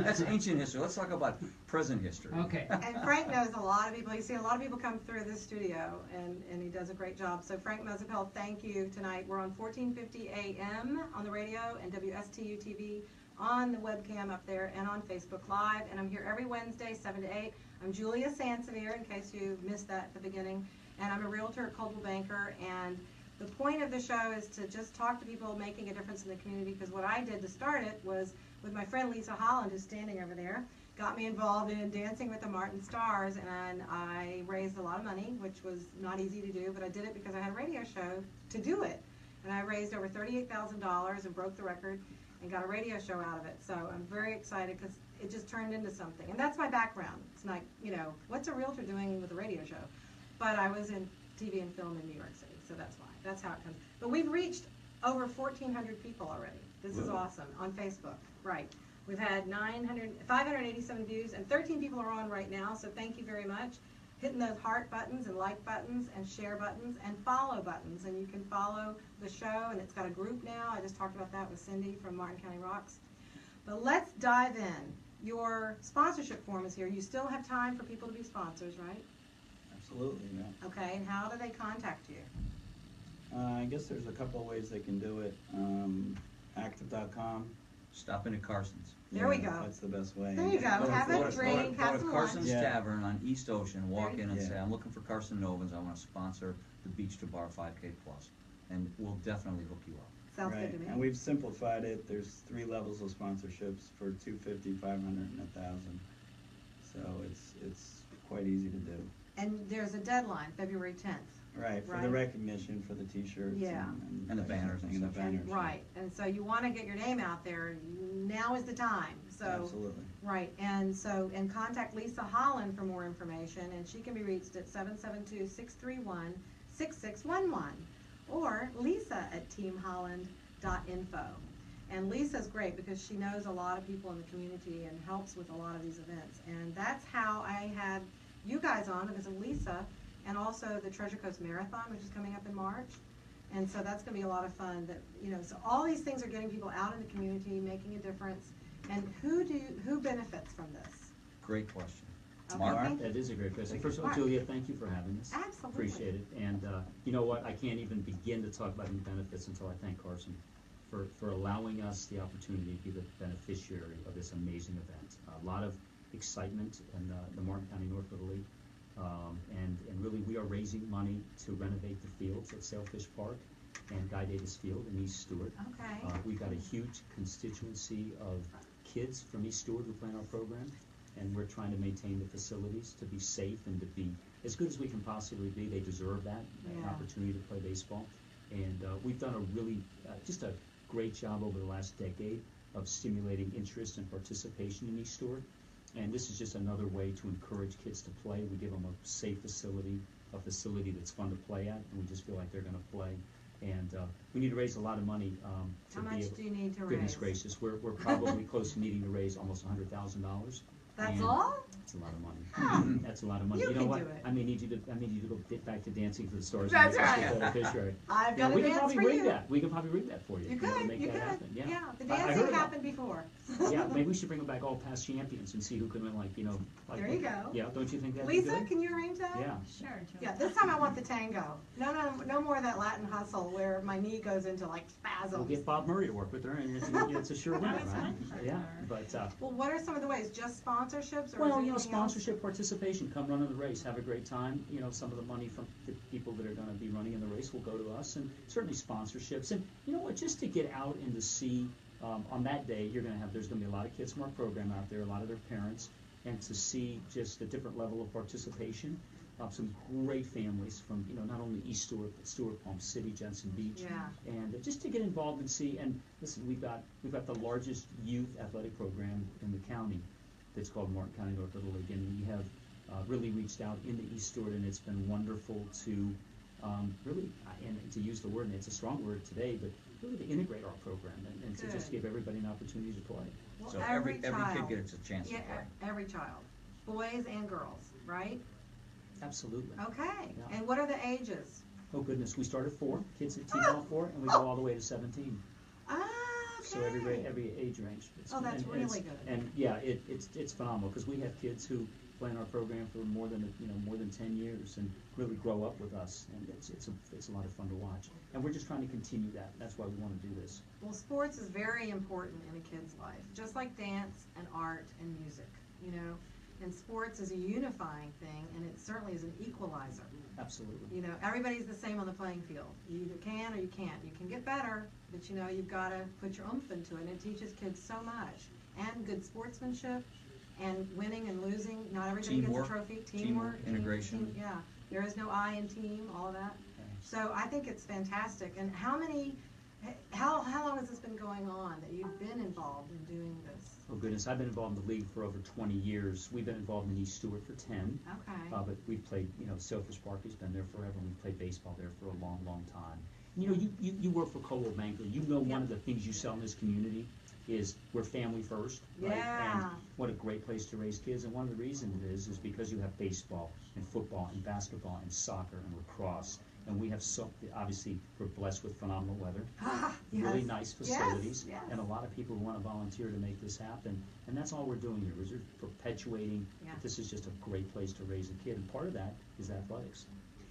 That's ancient history. Let's talk about present history. Okay. And Frank knows a lot of people. You see a lot of people come through this studio, and he does a great job. So Frank Mezapel, thank you tonight. We're on 1450 AM on the radio and WSTU TV on the webcam up there and on Facebook Live. And I'm here every Wednesday, 7 to 8. I'm Julia Sansevier, in case you missed that at the beginning. And I'm a realtor at Coldwell Banker. And the point of the show is to just talk to people making a difference in the community, because what I did to start it was with my friend Lisa Holland, who's standing over there, got me involved in Dancing with the Martin Stars, and I raised a lot of money, which was not easy to do, but I did it because I had a radio show to do it. And I raised over $38,000 and broke the record and got a radio show out of it. So I'm very excited because it just turned into something. And that's my background. It's not, you know, what's a realtor doing with a radio show? But I was in TV and film in New York City, so that's why. That's how it comes. But we've reached over 1,400 people already. This is awesome on Facebook. Right. We've had 587 views, and 13 people are on right now, so thank you very much. Hitting those heart buttons and like buttons and share buttons and follow buttons. And you can follow the show, and it's got a group now. I just talked about that with Cindy from Martin County Rocks. But let's dive in. Your sponsorship form is here. You still have time for people to be sponsors, right? Absolutely, yeah. Okay, and how do they contact you? I guess there's a couple of ways they can do it. Active.com. Stop in at Carson's. There we go. That's the best way. There you go. Have a drink, have Go to some Carson's lunch. Tavern on East Ocean, walk in and Yeah. say, I'm looking for Carson Novins, I want to sponsor the Beach2Bar 5K Plus. And we'll definitely hook you up. Sounds Right. good to me. And we've simplified it. There's 3 levels of sponsorships for $250, $500, and $1,000. So it's quite easy to do. And there's a deadline, February 10th. Right, for Right. the recognition, for the T-shirts, Yeah. And the banners and and the stuff. banners. Right, and so you want to get your name out there, now is the time, so. Absolutely. Right, and contact Lisa Holland for more information, and she can be reached at 772-631-6611, or lisa@teamholland.info. And Lisa's great because she knows a lot of people in the community and helps with a lot of these events, and that's how I had you guys on, because of Lisa, and also the Treasure Coast Marathon, which is coming up in March. And so that's going to be a lot of fun. That, you know, so all these things are getting people out in the community, making a difference. And who benefits from this? Great question. Okay, Mark? thank you. That is a great question. First of all, Mark. Julia, thank you for having us. Absolutely. Appreciate it. And you know what? I can't even begin to talk about any benefits until I thank Carson for allowing us the opportunity to be the beneficiary of this amazing event. A lot of excitement in the Martin County North Little League. And really, we are raising money to renovate the fields at Sailfish Park and Guy Davis Field in East Stewart. Okay. We've got a huge constituency of kids from East Stewart who play in our program, and we're trying to maintain the facilities to be safe and to be as good as we can possibly be. They deserve that, an Yeah. opportunity to play baseball. And we've done a really, just a great job over the last decade of stimulating interest and participation in East Stewart. And this is just another way to encourage kids to play. We give them a safe facility, a facility that's fun to play at, and we just feel like they're going to play. And we need to raise a lot of money to How be much able. do you need to raise? Goodness gracious, we're probably close to needing to raise almost $100,000 That's And all? That's a lot of money. That's a lot of money. You know can what? do it. I may need you to go get back to Dancing for the Stars. That's and right. make us the beneficiary. I've Yeah, got we a can dance probably for rig you. that. We can probably rig that for you. You if wanna could, make you that could. happen. Yeah. The I heard dancing about- happened before. Yeah, maybe we should bring back all past champions and see who can win, like, like. There you go. Yeah, don't you think that'd be Lisa, good? can you arrange that? Yeah. Sure. Yeah, this time I want the tango. No more of that Latin hustle where my knee goes into like We'll spasms. get Bob Murray to work with her, and it's a sure winner, That was right? fun for Yeah, her. but, Well, what are some of the ways? Just sponsorships or well, is there anything else? sponsorship, participation, come run in the race, have a great time. Some of the money from the people that are gonna be running in the race will go to us, and certainly sponsorships. And you know what, just to get out and to see, on that day, there's gonna be a lot of kids from our program out there, a lot of their parents, and to see just a different level of participation. Some great families from, not only East Stewart, but Stewart, Palm City, Jensen Beach. Yeah. And just to get involved and see, and listen, we've got the largest youth athletic program in the county that's called Martin County North Little League, and we have really reached out into East Stewart, and it's been wonderful to really, and to use the word, and it's a strong word today, but really to integrate our program and to just Good. give everybody an opportunity to play. Well, So every child. kid gets a chance to Yeah, play. every child. Boys and girls, right? Absolutely. Okay. Yeah. And what are the ages? Oh goodness, we start at 4, kids at team all 4, and we go all the way to 17. Ah, okay. So every age range. Oh, that's and really it's- good. And yeah, it's phenomenal because we have kids who play in our program for more than 10 years and really grow up with us, and it's a lot of fun to watch. And we're just trying to continue that. That's why we want to do this. Well, sports is very important in a kid's life, just like dance and art and music, And sports is a unifying thing, and it certainly is an equalizer. Absolutely. Everybody's the same on the playing field. You either can or you can't. You can get better, but you've got to put your oomph into it, and it teaches kids so much. And good sportsmanship, and winning and losing. Not everybody Teamwork. gets a trophy. Teamwork, integration. Yeah, there is no I in team, all of that. So I think it's fantastic. And how long has this been going on that you've been involved in doing this? Oh goodness, I've been involved in the league for over 20 years. We've been involved in East Stewart for 10. Okay. But we've played, Selfish Park has been there forever, and we've played baseball there for a long, long time. You work for Coldwell Banker. One of the things you sell in this community is we're family first, right? Yeah. And what a great place to raise kids. And one of the reasons it is because you have baseball and football and basketball and soccer and lacrosse. And we have obviously, we're blessed with phenomenal weather, really nice facilities, yes. and a lot of people who want to volunteer to make this happen. And that's all we're doing here, is we're perpetuating that this is just a great place to raise a kid. And part of that is athletics.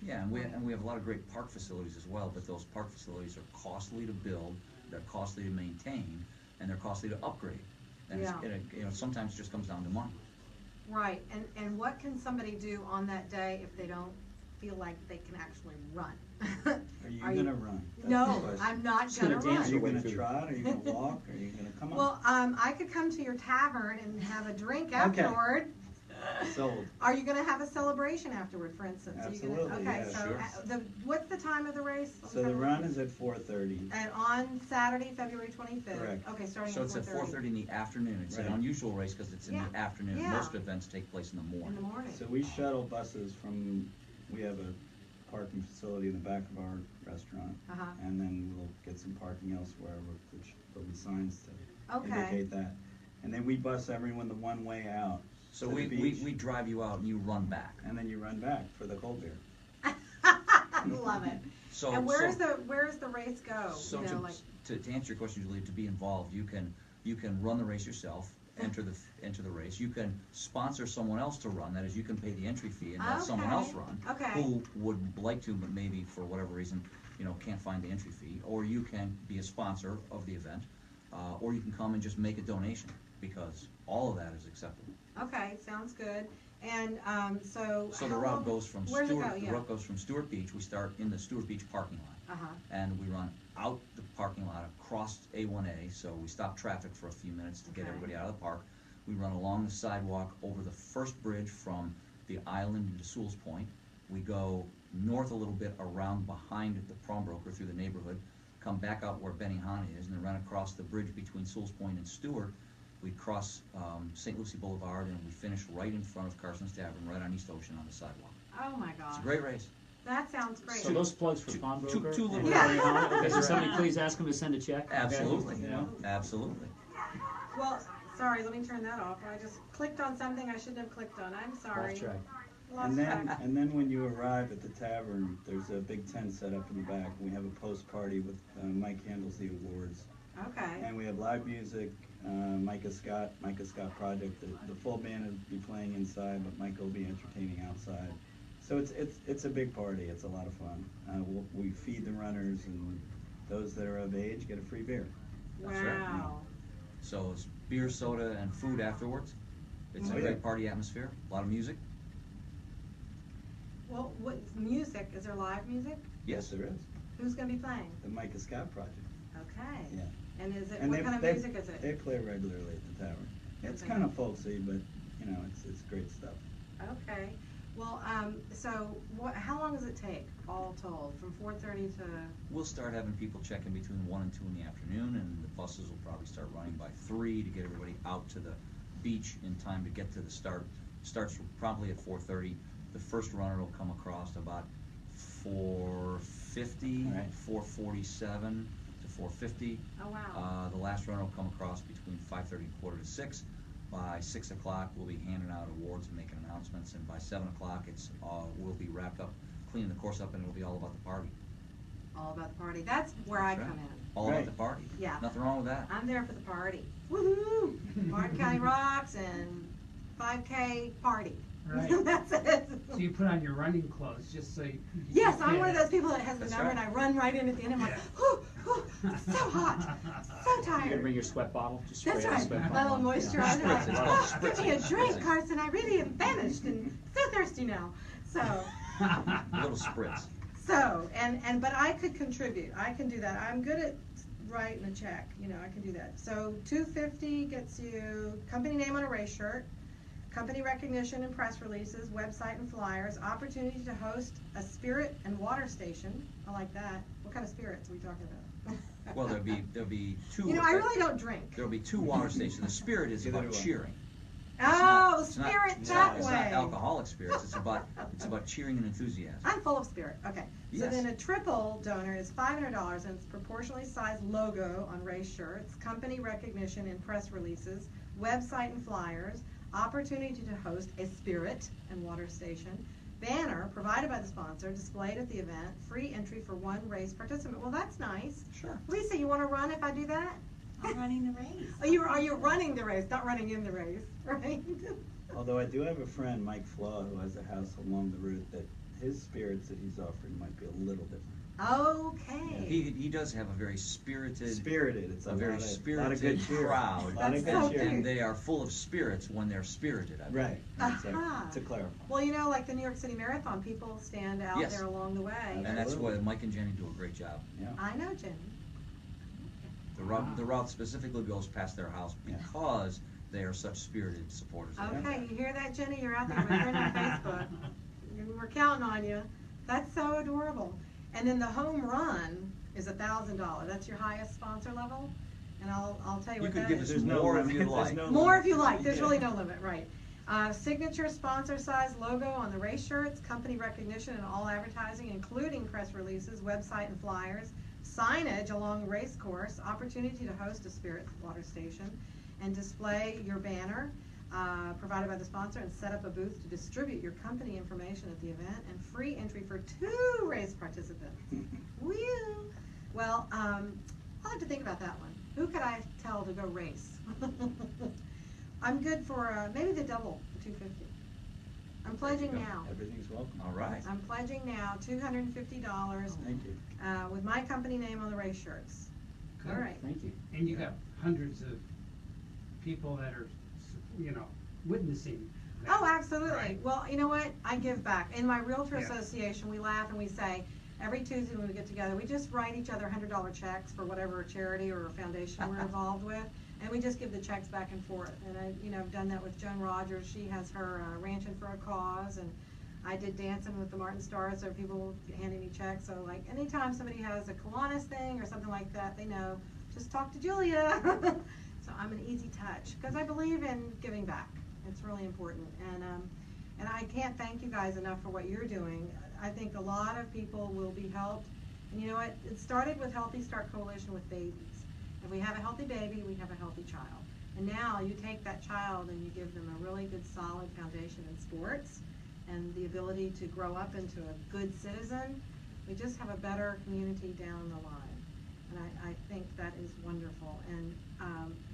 Yeah, and we have a lot of great park facilities as well, but those park facilities are costly to build, they're costly to maintain, and they're costly to upgrade. And sometimes it just comes down to money. Right. And what can somebody do on that day if they don't feel like they can actually run? Are you gonna run? That's No, the question. I'm not She's gonna gonna dance run. Are you way gonna through. trot? Are you gonna walk? Are you gonna come on? Well, I could come to your tavern and have a drink afterward. Sold. Are you gonna have a celebration afterward, for instance? Are you gonna- Absolutely, Okay, yeah, so sure. what's the time of the race? So the run is at 4:30. And on Saturday, February 25th? Correct. Okay, starting So at it's at 4:30 in the afternoon. It's an Right. unusual race because it's in Yeah. the afternoon. Yeah. Most events take place in the In morning. the morning. So we shuttle buses we have a parking facility in the back of our restaurant. Uh-huh. And then we'll get some parking elsewhere, which there'll be signs to Okay. indicate that. And then we bus everyone the one way out. So to the we beach, drive you out and you run back. and then you run back for the cold beer. Love it. So And where's the race go? So You know, like, to answer your question, Julia, to be involved, you can run the race yourself, enter the race. You can sponsor someone else to run. That is, you can pay the entry fee and let someone else run Okay. who would like to, but maybe for whatever reason, can't find the entry fee. Or you can be a sponsor of the event, or you can come and just make a donation, because all of that is acceptable. Okay, sounds good. And so So the route goes from where's it Stewart. go? The Yeah. route goes from Stewart Beach. We start in the Stewart Beach parking lot. Uh-huh. And we run out the parking lot, across A1A, so we stop traffic for a few minutes to get Okay. everybody out of the park. We run along the sidewalk over the first bridge from the island into Sewell's Point. We go north a little bit around behind the Prongbroker through the neighborhood, come back out where Benihana is, and then run across the bridge between Sewell's Point and Stewart. We cross St. Lucie Boulevard, and we finish right in front of Carson's Tavern, right on East Ocean on the sidewalk. Oh my gosh. It's a great race. That sounds great. So those plugs for Two Pondbroker little- and Yeah. Benihana, okay, so somebody please ask them to send a check. Absolutely, Yeah. absolutely. Well, Sorry, let me turn that off. I just clicked on something I shouldn't have clicked on. I'm sorry. Off track. Lost track. And then when you arrive at the tavern, there's a big tent set up in the back. We have a post party with Mike handles the awards. Okay. And we have live music. Micah Scott Project. The full band will be playing inside, but Mike will be entertaining outside. So it's a big party. It's a lot of fun. We feed the runners, and those that are of age get a free beer. Wow. That's right, yeah. So it's beer, soda, and food afterwards. It's a yeah. great party atmosphere. A lot of music. Well, what music? Is there live music? Yes, there is. Who's going to be playing? The Micah Scott Project. Okay. Yeah. And is it, And what kind of music is it? They play regularly at the tavern. It's Okay. kind of folksy, but it's great stuff. Okay. Well, so how long does it take, all told, from 4:30 to? We'll start having people check in between 1 and 2 in the afternoon, and the buses will probably start running by 3 to get everybody out to the beach in time to get to the start. Starts probably at 4:30. The first runner will come across about 4:50, Right. 4:47 to 4:50. Oh, wow. The last runner will come across between 5:30 and 5:45. By 6 o'clock, we'll be handing out awards and making announcements, and by 7 o'clock, we'll be wrapped up, cleaning the course up, and it'll be all about the party. All about the party. That's where I That's come right. in. All Right. about the party. Yeah. Nothing wrong with that. I'm there for the party. Woohoo! Martin County rocks and 5K party. Right. That's it. So you put on your running clothes just so you Yes, I'm can- one of those people that has the That's number right. and I run right in at the end. I'm like, whew, whew, it's so hot, so You're gonna tired. bring your sweat bottle? Just spray That's out a right. sweat My bottle. little moisturizer. Spritz, Like, it's called oh, give me a spritzing. drink, Spritzing. Carson. I really am famished and so thirsty now. So, A little spritz. but I could contribute. I can do that. I'm good at writing a check. I can do that. So $250 gets you company name on a race shirt, company recognition and press releases, website and flyers, opportunity to host a spirit and water station. I like that. What kind of spirits are we talking about? Well, there'll be 2. I really don't drink. There'll be 2 water stations. The spirit is Either about do I. cheering. Oh, It's not- spirit it's that not- way. It's not alcoholic spirits. It's about cheering and enthusiasm. I'm full of spirit. Okay. So Yes. then a triple donor is $500 and it's proportionally sized logo on race shirts, company recognition and press releases, website and flyers, opportunity to host a spirit and water station, banner provided by the sponsor, displayed at the event, free entry for 1 race participant. Well, that's nice. Sure. Lisa, you want to run if I do that? I'm running the race. Oh, are you running the race, not running in the race, right? Although I do have a friend, Mike Flaw, who has a house along the route, that his spirits that he's offering might be a little different. Okay. He does have a very spirited, It's a very lot of spirited good cheer. crowd. A lot That's of so good cheer. And they are full of spirits when they're spirited. I believe. Right. So, Aha. to clarify. Well, like the New York City Marathon, people stand out Yes. there along the way. And that's Absolutely. why Mike and Jenny do a great job. Yeah. I know, Jenny. The route specifically goes past their house because they are such spirited supporters. of it. Okay, you hear that, Jenny? You're out there with her on Facebook. We're counting on you. That's so adorable. And then the home run is $1,000. That's your highest sponsor level. And I'll tell you You what could that give is. us more if you'd There's like. no More limit. if you like. There's Yeah. really no limit, right? Signature sponsor size logo on the race shirts, company recognition and all advertising, including press releases, website and flyers, signage along the race course, opportunity to host a spirit water station, and display your banner provided by the sponsor and set up a booth to distribute your company information at the event, and free entry for 2 race participants. Woo! Well, I'll have to think about that one. Who could I tell to go race? I'm good for maybe the double, the $250. I'm pledging Go. now. Everything's welcome. All right. I'm pledging now $250 Thank you. with my company name on the race shirts. Good. All right. Thank you. And you got hundreds of people that are, witnessing that. Oh, absolutely. Right. Well, you know what? I give back. In my Realtor Yeah. Association, we laugh and we say, every Tuesday when we get together, we just write each other $100 checks for whatever charity or foundation we're involved with, and we just give the checks back and forth. And I've done that with Joan Rodgers. She has her Ranching for a Cause, and I did dancing with the Martin Stars, so people handing me checks. So like anytime somebody has a Kiwanis thing or something like that, they know, just talk to Julia. So I'm an easy touch because I believe in giving back. It's really important, and I can't thank you guys enough for what you're doing. I think a lot of people will be helped, and you know what? It started with Healthy Start Coalition with babies. If we have a healthy baby, we have a healthy child. And now you take that child and you give them a really good solid foundation in sports and the ability to grow up into a good citizen. We just have a better community down the line. And I think that is wonderful. And,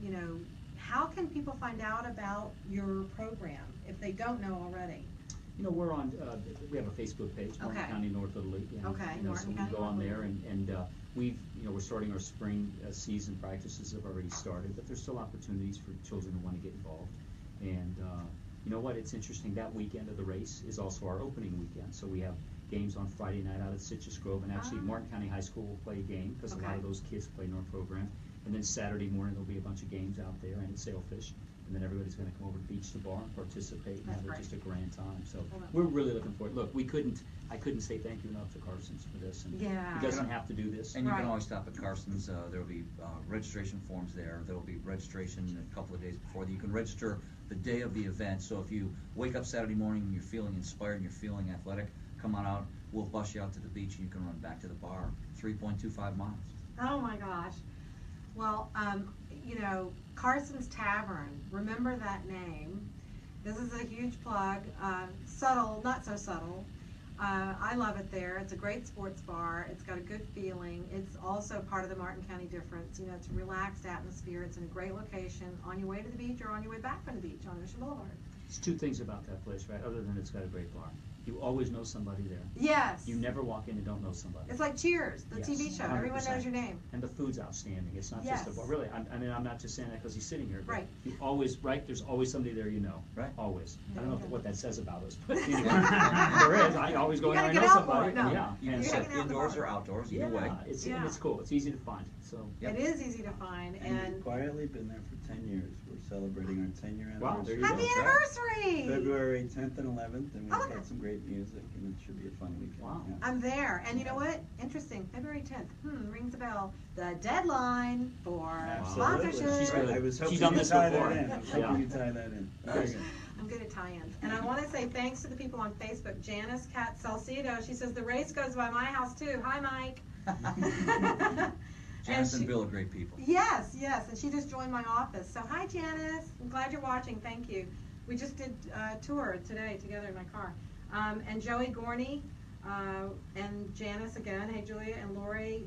you know, how can people find out about your program if they don't know already? You know, we're on, we have a Facebook page, Martin Okay. County North Italy. And, Okay, you know, Martin so County we go on North there Italy. and we've, you know, we're starting our spring season practices have already started, but there's still opportunities for children who want to get involved. And you know what, it's interesting, that weekend of the race is also our opening weekend. So we have games on Friday night out at Citrus Grove, and actually Martin County High School will play a game because a lot of those kids play in our program. And then Saturday morning there'll be a bunch of games out there and at Sailfish. And then everybody's going to come over to Beach2Bar and participate and have just a grand time. So we're really looking forward. Look, I couldn't say thank you enough to Carson's for this. And he doesn't have to do this. And you can always stop at Carson's. There'll be registration forms there. There'll be registration a couple of days before. You can register the day of the event. So if you wake up Saturday morning and you're feeling inspired and you're feeling athletic, come on out. We'll bus you out to the beach and you can run back to the bar. 3.25 miles. Oh my gosh. Well, you know, Carson's Tavern, remember that name. This is a huge plug. Subtle, not so subtle. I love it there. It's a great sports bar. It's got a good feeling. It's also part of the Martin County difference. You know, it's a relaxed atmosphere. It's in a great location on your way to the beach or on your way back from the beach on Ocean Boulevard. There's two things about that place, right? Other than it's got a great bar. You always know somebody there. Yes. You never walk in and don't know somebody. It's like Cheers, the Yes, TV show. 100%. Everyone knows your name. And the food's outstanding. It's not just a bar. Really, I mean, I'm not just saying that because he's sitting here. But Right. You always, right? There's always somebody there you know. Right. Always. I don't know what that says about us, but anyway, there is. I always go in there and I know somebody. No. Yeah. You can And sit get out the indoors bar. or outdoors, yeah, either way. it's Yeah. it's cool. It's easy to find. So. It is easy to find. And And we've quietly been there for 10 years. We're celebrating our 10-year anniversary. Wow, there you happy go. anniversary! February 10th and 11th, and we've Oh, got some great music, and it should be a fun weekend. Wow. Yeah. I'm there. And you know what? Interesting. February 10th. Rings a bell. The deadline for Absolutely. sponsorship. She's good. I was hoping She's done you'd this tie before. that in. I was Yeah. hoping you'd tie that in. Very good. I'm good at tie-ins. And I want to say thanks to the people on Facebook. Janice Cat Salcido, she says the race goes by my house too. Hi, Mike. Janice and Bill are great people. Yes, yes, and she just joined my office. So hi, Janice. I'm glad you're watching. Thank you. We just did a tour today together in my car. And Joey Gorney and Janice again. Hey, Julia and Lori.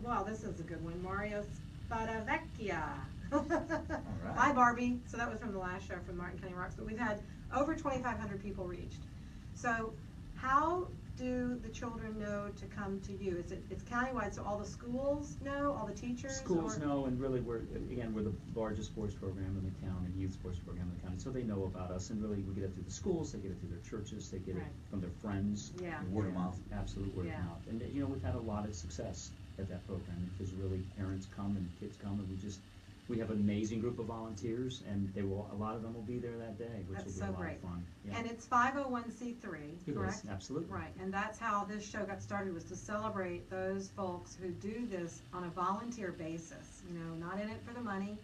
Wow, this is a good one. Mario Spadavecchia. right. Bye, Barbie. So that was from the last show from Martin County Rocks. But we've had over 2,500 people reached. So how do the children know to come to you? It's countywide, so all the schools know, all the teachers? Schools know, and really we're the largest sports program in the county, youth sports program in the county, so they know about us, and really we get it through the schools, they get it through their churches, they get it from their friends. Yeah. And word of mouth. Absolute word of mouth. And you know, we've had a lot of success at that program because really parents come and kids come, and we have an amazing group of volunteers, and a lot of them will be there that day, which That's will be so a lot great. of fun. Yeah. And it's 501c3, It correct? is, absolutely. Right, and that's how this show got started, was to celebrate those folks who do this on a volunteer basis. You know, not in it for the money,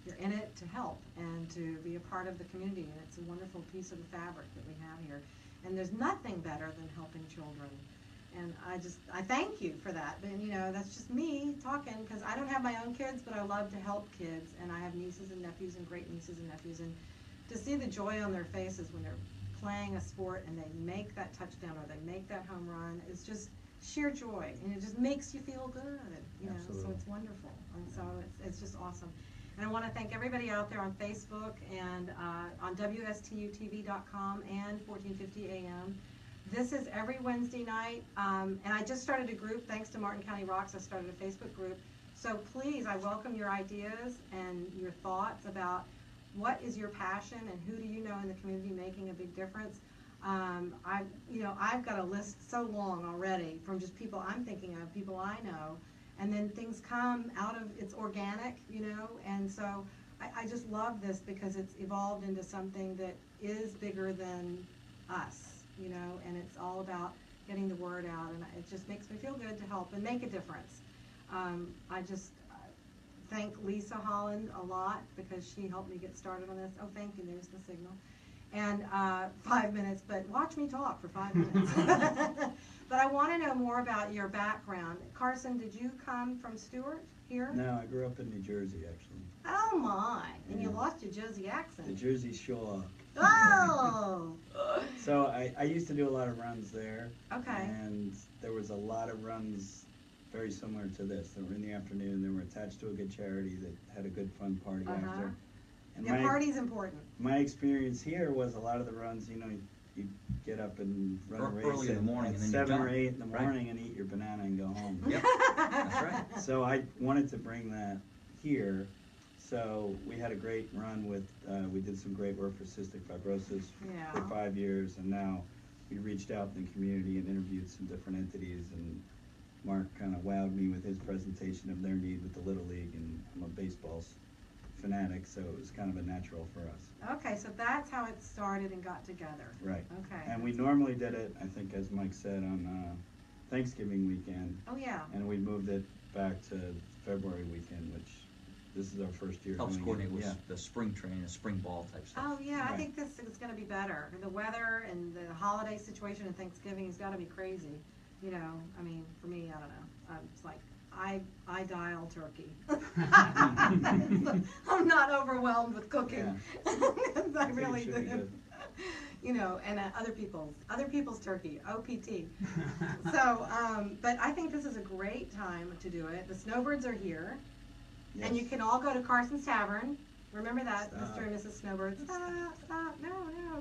you're in it to help and to be a part of the community, and it's a wonderful piece of the fabric that we have here. And there's nothing better than helping children. And I thank you for that. But, you know, that's just me talking, because I don't have my own kids, but I love to help kids. And I have nieces and nephews and great nieces and nephews. And to see the joy on their faces when they're playing a sport and they make that touchdown or they make that home run is just sheer joy. And it just makes you feel good, you know. Absolutely. So it's wonderful. And so it's just awesome. And I want to thank everybody out there on Facebook and on WSTUTV.com and 1450 AM. This is every Wednesday night, and I just started a group, thanks to Martin County Rocks, I started a Facebook group. So please, I welcome your ideas and your thoughts about what is your passion and who do you know in the community making a big difference. I've got a list so long already from just people I'm thinking of, people I know, and then things come out of, it's organic, you know, and so I just love this because it's evolved into something that is bigger than us. You know, and it's all about getting the word out, and it just makes me feel good to help and make a difference. I just thank Lisa Holland a lot because she helped me get started on this. Oh, thank you, there's the signal. And 5 minutes, but watch me talk for 5 minutes. But I want to know more about your background. Carson, did you come from Stewart here? No, I grew up in New Jersey, actually. Oh my! And you lost your Jersey accent. The Jersey Shore. Oh! So I used to do a lot of runs there. Okay. And there was a lot of runs very similar to this. They were in the afternoon. They were attached to a good charity that had a good fun party after. And yeah, party's important. My experience here was a lot of the runs, you know, you get up and run a race early in the morning, at and then 7 or 8 in the morning, right, and eat your banana and go home. Yep, that's right. So I wanted to bring that here. So we had a great run with, we did some great work for cystic fibrosis for 5 years, and now we reached out in the community and interviewed some different entities, and Mark kind of wowed me with his presentation of their need with the Little League, and I'm a baseball fanatic, so it was kind of a natural for us. Okay, so that's how it started and got together. Right. Okay. And we normally did it, I think, as Mike said, on Thanksgiving weekend. Oh, yeah. And we moved it back to February weekend, which this is our first year Helps doing it. coordinate with the spring training, the spring ball type stuff. Oh, yeah, Right. I think this is going to be better. The weather and the holiday situation and Thanksgiving has got to be crazy. You know, I mean, for me, I don't know. It's like, I dial turkey. I'm not overwhelmed with cooking. Yeah. I really It should be do. good. You know, and other people's turkey, OPT. So, but I think this is a great time to do it. The snowbirds are here, Yes. and you can all go to Carson's Tavern. Remember that, Stop. Mr. and Mrs. Snowbird. Stop, no,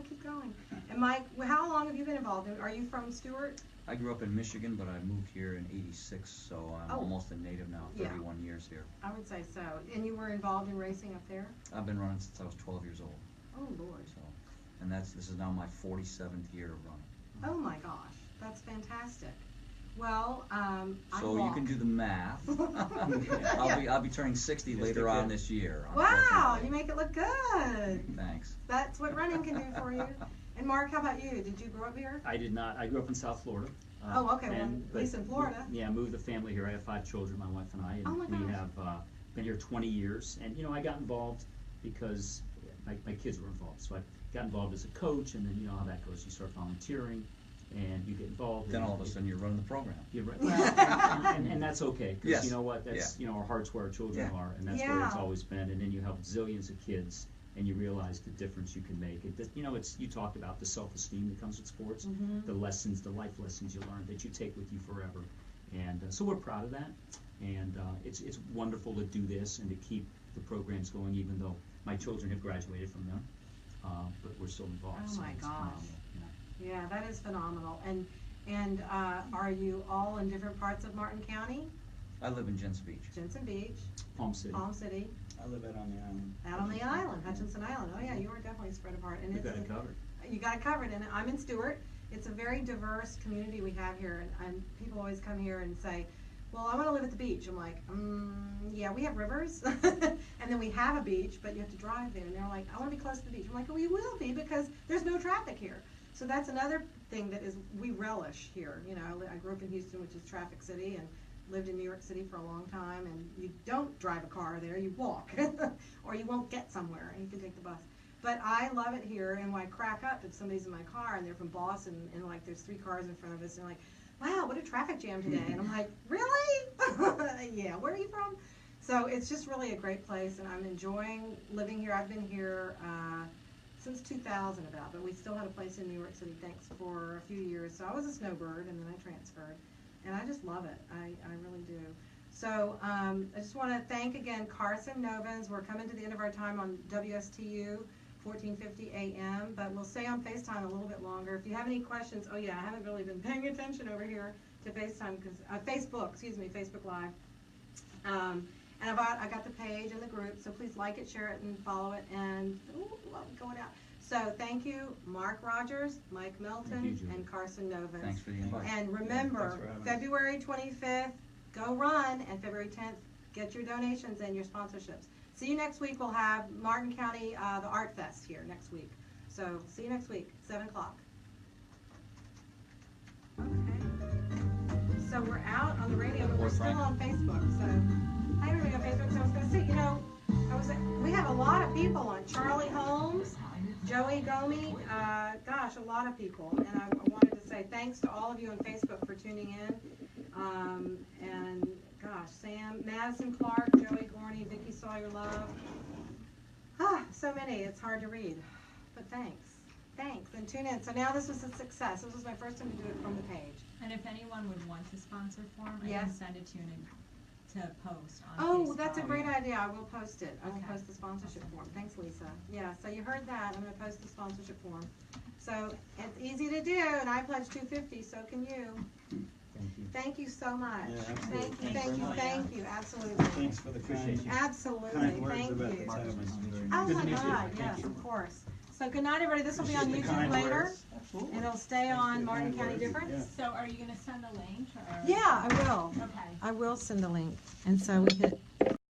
keep going. And Mike, how long have you been involved? Are you from Stewart? I grew up in Michigan, but I moved here in '86, so I'm almost a native now, 31 years here. I would say so. And you were involved in racing up there? I've been running since I was 12 years old. Oh, Lord. So, and this is now my 47th year of running. Oh, my gosh. That's fantastic. Well, so you can do the math. I'll be turning 60 later on this year. Wow, you make it look good. Thanks. That's what running can do for you. And Mark, how about you? Did you grow up here? I did not. I grew up in South Florida. Oh, okay. Well, at least in Florida. Yeah, moved the family here. I have 5 children, my wife and I, and Oh my we gosh. have been here 20 years. And, you know, I got involved because my kids were involved. So I got involved as a coach, and then you know how that goes. You start volunteering, and you get involved. Then all of a sudden you're running the program. You're right. Well, and that's okay, because Yes. you know what? That's, you know, our heart's where our children are, and that's where it's always been. And then you have zillions of kids, and you realize the difference you can make. You know, you talked about the self-esteem that comes with sports, the lessons, the life lessons you learn that you take with you forever. And so we're proud of that. And it's wonderful to do this and to keep the programs going, even though my children have graduated from them. But we're still involved. Oh so my it's gosh. phenomenal, you know. Yeah, that is phenomenal. And are you all in different parts of Martin County? I live in Jensen Beach. Jensen Beach, Palm City. Palm City, I live out on the island. out on the island, Hutchinson Island. Oh yeah, you are definitely spread apart. And We've got it covered. You got it covered. And I'm in Stewart. It's a very diverse community we have here, and people always come here and say, well, I want to live at the beach. I'm like, yeah, we have rivers, and then we have a beach, but you have to drive there. And they're like, I want to be close to the beach. I'm like, well, we will be, because there's no traffic here. So that's another thing that is we relish here. You know, I grew up in Houston, which is traffic city, and lived in New York City for a long time, and you don't drive a car there, you walk, or you won't get somewhere, and you can take the bus. But I love it here, and when I crack up if somebody's in my car and they're from Boston, and like there's 3 cars in front of us, and they're like, wow, what a traffic jam today. And I'm like, really? Yeah, where are you from? So it's just really a great place, and I'm enjoying living here. I've been here since 2000 about, but we still had a place in New York City, thanks, for a few years. So I was a snowbird, and then I transferred, and I just love it. I really do. So I just want to thank again Carson, Novins. We're coming to the end of our time on WSTU 1450 AM, but we'll stay on FaceTime a little bit longer. If you have any questions, oh yeah, I haven't really been paying attention over here to FaceTime, because Facebook Live. And I got the page and the group, so please like it, share it, and follow it, and love it going out. So thank you, Mark Rodgers, Mike Melton, and Carson Novins. Thanks for the invite. And remember, February 25th, go run, and February 10th, get your donations and your sponsorships. See you next week. We'll have Martin County, the Art Fest here next week. So see you next week, 7 o'clock. Okay. So we're out on the radio, but we're still on Facebook. So hi everybody on Facebook. So I was going to say, you know, we have a lot of people on. Charlie Holmes, Joey Gomi, gosh, a lot of people. And I wanted to say thanks to all of you on Facebook for tuning in. And gosh, Sam, Madison Clark, Joey Gorney, Vicky Sawyer Love. So many, it's hard to read. But thanks. Thanks, and tune in. So now this was a success. This was my first time to do it from the page. And if anyone would want to sponsor form, I can send it to you to post on Oh, Facebook. that's a great idea. I will post it. I will Okay. post the sponsorship form. Thanks, Lisa. Yeah, so you heard that. I'm going to post the sponsorship form. So it's easy to do, and I pledge $250, so can you. Thank you. Thank you so much. Yeah, absolutely. Thank you, Thanks thank very you, much. thank you. Absolutely. Thanks for the kind, Absolutely, kind words thank about the you. town. Oh Good my to meet you. God, Thank yes, you. of course. So good night, everybody. This will be on Appreciate the YouTube kind later, words. Absolutely. and it'll stay on Martin kind County words. Difference. So are you gonna send the link or? Yeah, I will. Okay. I will send the link, and so we could